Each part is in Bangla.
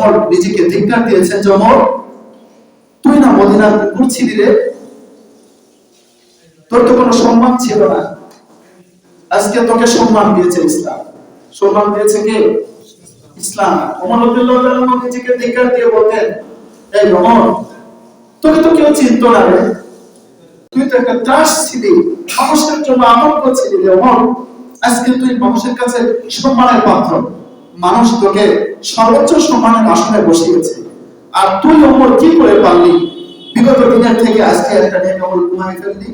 ওমর নিজেকে ধিক্কার দিয়েছেন যে ওমর, তুই না মদিনার কুকুর ছিলি রে, তোর তো কোনো সম্মান ছিল না, আজকে তোকে সম্মান দিয়েছে ইসলাম। সম্মান দিয়েছে কে? ইসলাম। ওমর রাদিয়াল্লাহু তাআলা নিজেকে ধিক্কার দিয়ে বলতেন, এই ওমর, তোকে তো কেউ চিনতো না রে, তুই তো একটা ত্রাস ছিলি, মানুষের জন্য আমল করছিলি রে ওমর, আজকে তুই মানুষের কাছে সম্মানের পাত্র, মানুষ তোকে সর্বোচ্চ সম্মানের আসনে বসিয়েছে, আর তুই ওমর কি করে পারলি বিগত দিনের থেকে আজকে একটা নেক আমল কমাই ফেললি?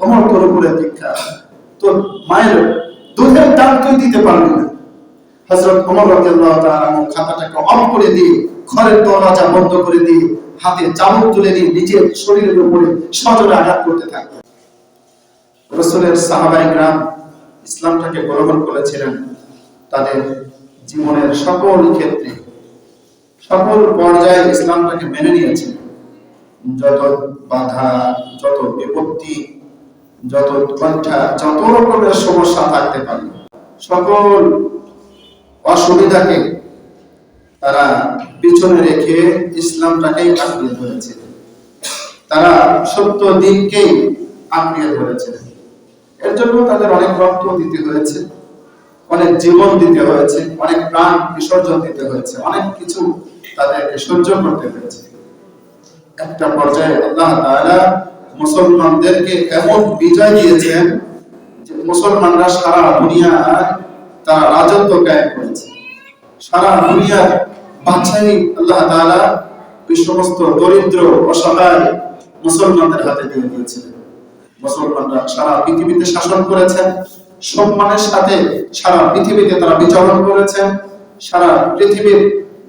ওমর তোর উপরে দীক্ষা, তোর মায়ের দুধের দাম তুই দিতে পারলি না। হযরত ওমর রাদিয়াল্লাহু তাআলা খাতাটাকে অফ করে দিয়ে, ঘরের দরজা বন্ধ করে দিয়ে, হাতে চাবুক তুলে নিয়ে নিজের শরীরের উপরে সজোরে আঘাত করতে থাকলেন। রাসূলের সাহাবায়ে কেরাম ইসলামটাকে গ্রহণ করেছিলেন তাদের জীবনের সকল ক্ষেত্রে, সকল পর্যায়ে ইসলামটাকে মেনে নিয়েছিলেন। যত বাধা, যত বিপত্তি, যত উৎকণ্ঠা, যত রকমের সমস্যা থাকতে পারে, সকল অসুবিধাকে তারা পিছনে রেখে ইসলামটাকেই আঁকড়ে ধরেছিলেন। তারা সত্য দিনকেই আঁকড়ে ধরেছিলেন। এর জন্য তাদের অনেক রক্ত দিতে হয়েছে, অনেক জীবন দিতে হয়েছে, অনেক প্রাণ বিসর্জন দিতে হয়েছে, অনেক কিছু তাদেরকে সহ্য করতে হয়েছে। একটা পর্যায়ে আল্লাহ তাআলা মুসলমানদেরকে এমন বিজয় দিয়েছেন যে মুসলমানরা সারা দুনিয়ায় তারা রাজত্ব কায়েম করেছে। সারা দুনিয়ার বাদশাহী আল্লাহ তাআলা এই সমস্ত দরিদ্র অসহায় মুসলমানদের হাতে দিয়ে দিয়েছিলেন। মুসলমানরা সারা পৃথিবীতে শাসন করেছেন, সম্মানের সাথে সারা পৃথিবীতে তারা বিচরণ করেছেন। সারা পৃথিবীর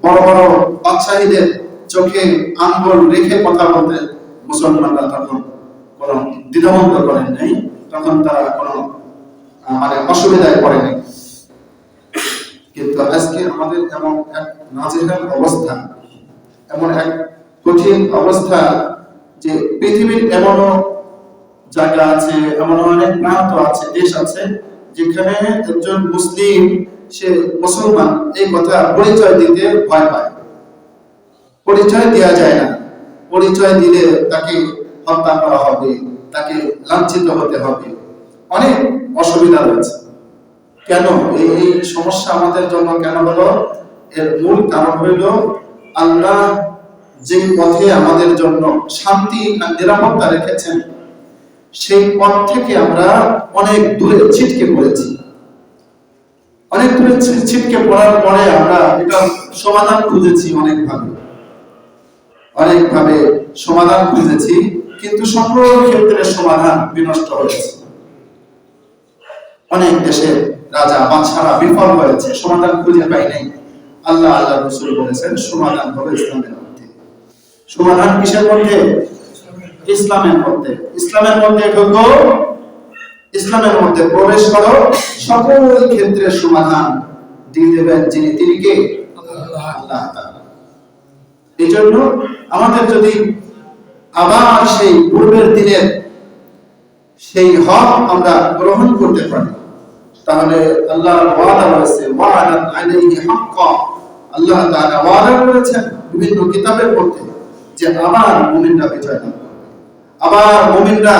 বড় বড় বাদশাহীদের চোখে আঙ্গুল রেখে কথা বলতে মুসলমানরা তখন কোনো দ্বিধাবন্ধ করেন নাই, তখন তারা কোনো অসুবিধায় পড়েনি। কিন্তু আজকে আমাদের এমন এক নাজেহাল অবস্থা, এমন এক কঠিন অবস্থা যে পৃথিবীর এমনও জায়গা আছে, এমন অনেক প্রান্ত আছে, দেশ আছে যেখানে একজন মুসলিম সে মুসলমান এই কথা পরিচয় দিতে ভয় পায়, পরিচয় দেওয়া যায় না। পরিচয় দিলে তাকে হত্যা করা হবে, তাকে লাঞ্ছিত হতে হবে, অনেক অসুবিধা রয়েছে। কেন এই সমস্যা আমাদের জন্য কেন হলো? এর মূল কারণ হইল আল্লাহ যে পথে আমাদের জন্য শান্তি আর নিরাপত্তা রেখেছেন, সেই পথ থেকে আমরা অনেক দূরে ছিটকে পড়েছি। অনেক দূরে ছিটকে পড়ার পরে আমরা এটা সমাধান খুঁজেছি অনেকভাবে সমাধান খুঁজেছি, কিন্তু সকল ক্ষেত্রে সমাধান বিনষ্ট হয়েছে। অনেক দেশের রাজা বাদশারা বিফল হয়েছে, সমাধান খুঁজে পাই নাই। আল্লাহ রাসূল বলেছেন সমাধান হবে ইসলামের মধ্যে। সমাধান কিসের মধ্যে? ইসলামের মধ্যে। ইসলামের মধ্যে ঢোকো, ইসলামের মধ্যে প্রবেশ করো, সকল ক্ষেত্রে সমাধান দিয়ে দেবেন যিনি, তিনি কে? আল্লাহ তাআলা। এই জন্য আমাদের যদি আবার সেই পূর্বের দিনের সেই হক আমরা গ্রহণ করতে পারি, তাহলে আল্লাহর ওয়াদা রয়েছে, ওয়াদান আলাইহি হাক্কা, আল্লাহ তাআলা ওয়াদা করেছেন বিভিন্ন কিতাবের মধ্যে যে আবার মুমিনরা বিজয় লাভ করবে, আবার মুমিনরা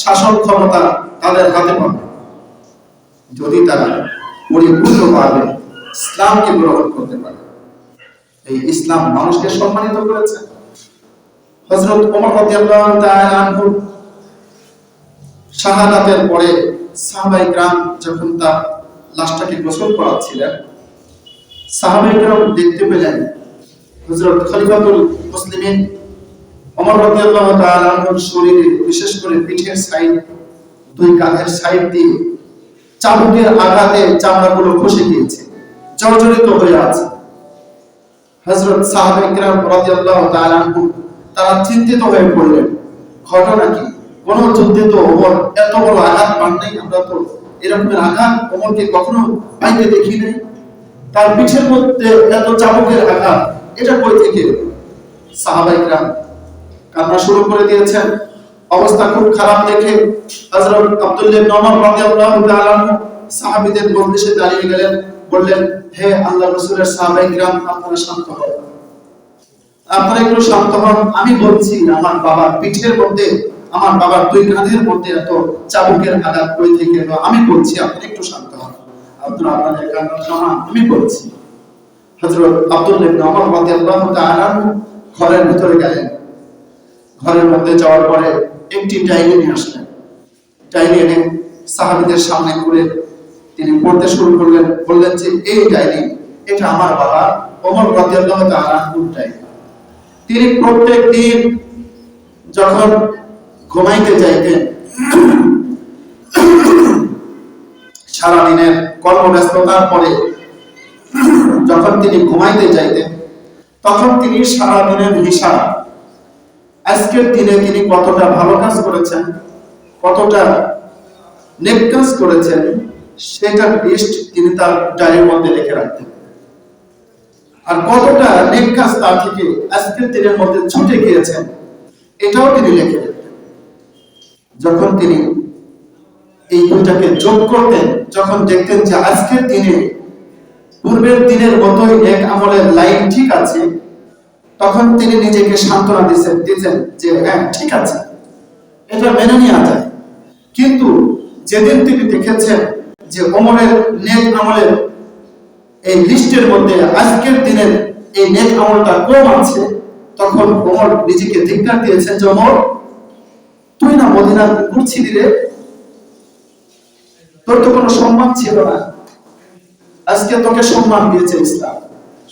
শাসন ক্ষমতা তাদের হাতে পাবে যদি তারা পরিপূর্ণভাবে ইসলামকে গ্রহণ করতে পারে। এই ইসলাম মানুষকে সম্মানিত করেছে। হযরত ওমর রাদিয়াল্লাহু তাআলা আনহু শাহাদাতের পরে সাহাবায়ে কেরাম যখন তার লাশটাকে গোসল করাচ্ছিলেন, সাহাবায়ে কেরাম দেখতে পেলেন হযরত খলিফাতুল মুসলিমিন ওমর রাদিয়াল্লাহু তাআলা আনহুর শরীরে, বিশেষ করে পিঠের সাইড, দুই কাঁধের সাইড দিয়ে চাবুকের আঘাতে চামড়াগুলো খসে গিয়েছে, জর্জরিত হয়ে আছে। হযরত সাহাবায়ে কেরাম রাদিয়াল্লাহু তাআলা আনহু তারা চিন্তিত হয়ে পড়লেন, ঘটনা কি? কোন যুদ্ধে তো ওমর এত বড় আঘাত পান নাই, আমরা তো এরকম আঘাত ওমরকে কখনো পাইতে দেখি নাই, তার পিঠের মধ্যে এত চাবুকের আঘাত, এটা কই থেকে? সাহাবায়ে কেরাম কান্না শুরু করে দিয়েছেন। অবস্থা খুব খারাপ দেখে হযরত আব্দুল্লাহ ইবনে ওমর রাদিয়াল্লাহু তাআলা আনহু সাহাবীদের মজলিসে দাঁড়িয়ে গেলেন, বললেন, হে আল্লাহ রাসূলের সাহাবায়ে কিরাম, আপনারা শান্ত হন, আপনারা একটু শান্ত হন। আমি বলছি আমার বাবার পিঠের মধ্যে, আমার বাবার দুই কাঁধের মধ্যে এত চাবুকের আঘাত কই থেকে এলো, আমি বলছি আপনারা একটু শান্ত হন, আপনারা আপনাদের কান্না থামান, আমি বলছি। হযরত আব্দুল্লাহ ইবনে ওমর রাদিয়াল্লাহু তাআলা ঘরের ভিতরে গেলেন। ঘরের মধ্যে যাওয়ার পরে একটি ডায়েরি নিয়ে আসলেন। ডায়েরি এনে সাহাবীদের সামনে খুলে তিনি পড়তে শুরু করলেন। বললেন যে এই ডায়েরি, এটা আমার বাবা ওমর রাদিয়াল্লাহু তাআলার ডায়েরি। তিনি প্রত্যেক দিন যখন ঘুমাইতে যাইতেন, সারা দিনের কর্মব্যস্ততার পরে যখন তিনি ঘুমাইতে যাইতেন, তখন তিনি সারা দিনের হিসাব, আজকের দিনে তিনি কতটা ভালো কাজ করেছেন, কতটা নেক কাজ করেছেন, সেটার লিস্ট তিনি তার ডায়েরির মধ্যে লিখে রাখতেন। আর কতটা নেক কাজ তার থেকে আজকের দিনের মধ্যে ছুটে গিয়েছেন, এটাও তিনি লিখে রাখতেন। যখন তিনি এই দুইটাকে যোগ করতেন, যখন দেখতেন যে আজকের দিনে পূর্বের দিনের মতোই নেক আমলের লাইন ঠিক আছে, তখন তিনি নিজেকে সান্ত্বনা দিতেন যে হ্যাঁ ঠিক আছে, এটা মেনে নেওয়া যায়। কিন্তু যেদিন তিনি দেখেছেন যে ওমরের নেক আমলের এই লিস্টের মধ্যে আজকের দিনের এই নেক আমলটা কম আছে, তখন ওমর নিজেকে ধিক্কার দিয়েছেন যে ওমর, তুই না মদিনার ঘুরছিলি রে, তোর তো কোনো সম্মান ছিল না, আজকে তোকে সম্মান দিয়েছে ইসলাম।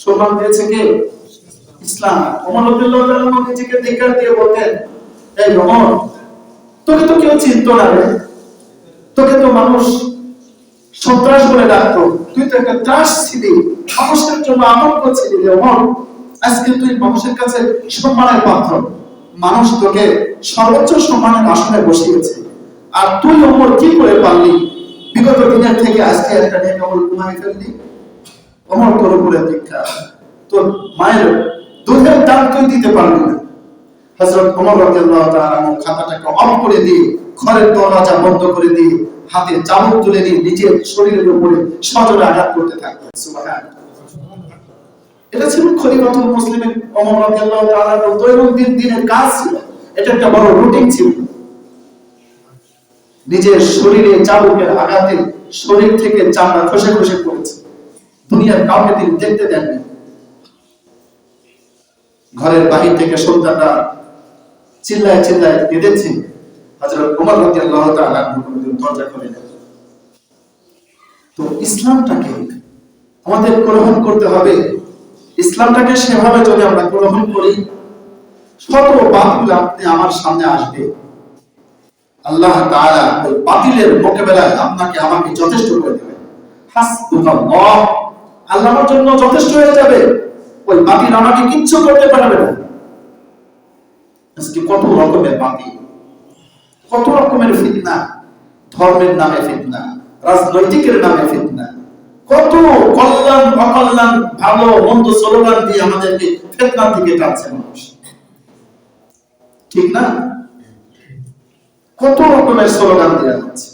সম্মান দিয়েছে কে? ইসলাম। ওমর রাদিয়াল্লাহু তাআলা নিজেকে ধিক্কার দিয়ে বলতেন, এই ওমর, তোকে তো কেউ চিনতো না রে, তোকে তো মানুষ সন্ত্রাস বলে ডাকতো, তুই তো একটা ত্রাস ছিলি, মানুষের জন্য আতঙ্ক ছিলি রে ওমর, আজকে তুই মানুষের কাছে সম্মানের পাত্র, মানুষ তোকে সর্বোচ্চ সম্মানের আসনে বসিয়েছে, আর তুই ওমর কি করে পারলি বিগত দিনের থেকে আজকে একটা নেক আমল কমাই ফেললি? ওমর তোর উপরে ধিক্কার, তোর মায়ের দুধের দাম তুই দিতে পারলি না। হযরত ওমর রাদিয়াল্লাহু তাআলা খাতাটাকে অফ করে দিয়ে, ঘরের দরজা বন্ধ করে দিয়ে, হাতে চাবুক তুলে নিয়ে নিজের শরীরের উপরে সজোরে আঘাত করতে থাকতেন। সুবহানাল্লাহ। এটা ছিল খলিফাতুল মুসলিমিন ওমর রাদিয়াল্লাহু তাআলার দৈনন্দিন দিনের কাজ ছিল, এটা একটা বড় রুটিন ছিল। নিজের শরীরে চাবুকের আঘাতে শরীর থেকে চামড়া খসে খসে পড়েছে, দুনিয়ার কাউকে তিনি দেখতে দেননি। ঘরের বাহির থেকে সন্তানরা চিল্লায় চিল্লায় কেঁদেছে, হযরত ওমর রাদিয়াল্লাহু তাআলা দরজা খুলে দেন। তো ইসলামটাকে আমাদের গ্রহণ করতে হবে। ইসলামটাকে সেভাবে যদি আমরা গ্রহণ করি, শত বাতিল আপনি আমার সামনে আসবে, আল্লাহ তাআলা ওই বাতিলের মোকাবেলায় আপনাকে আমাকে যথেষ্ট করে দেবেন। হাসবুনাল্লাহ, আল্লাহর জন্য যথেষ্ট হয়ে যাবে, ওই বাতিল আমাকে কিচ্ছু করতে পারবে না। আজকে কত রকমের বাতিল, কত রকমের ফিতনা, ধর্মের নামে ফিতনা, রাজনৈতিকের নামে ফিতনা, কত কল্যাণ অকল্যাণ, ভালো মন্দ স্লোগান দিয়ে আমাদেরকে ফিতনার দিকে টানছে মানুষ, ঠিক না? কত রকমের স্লোগান দেওয়া হচ্ছে।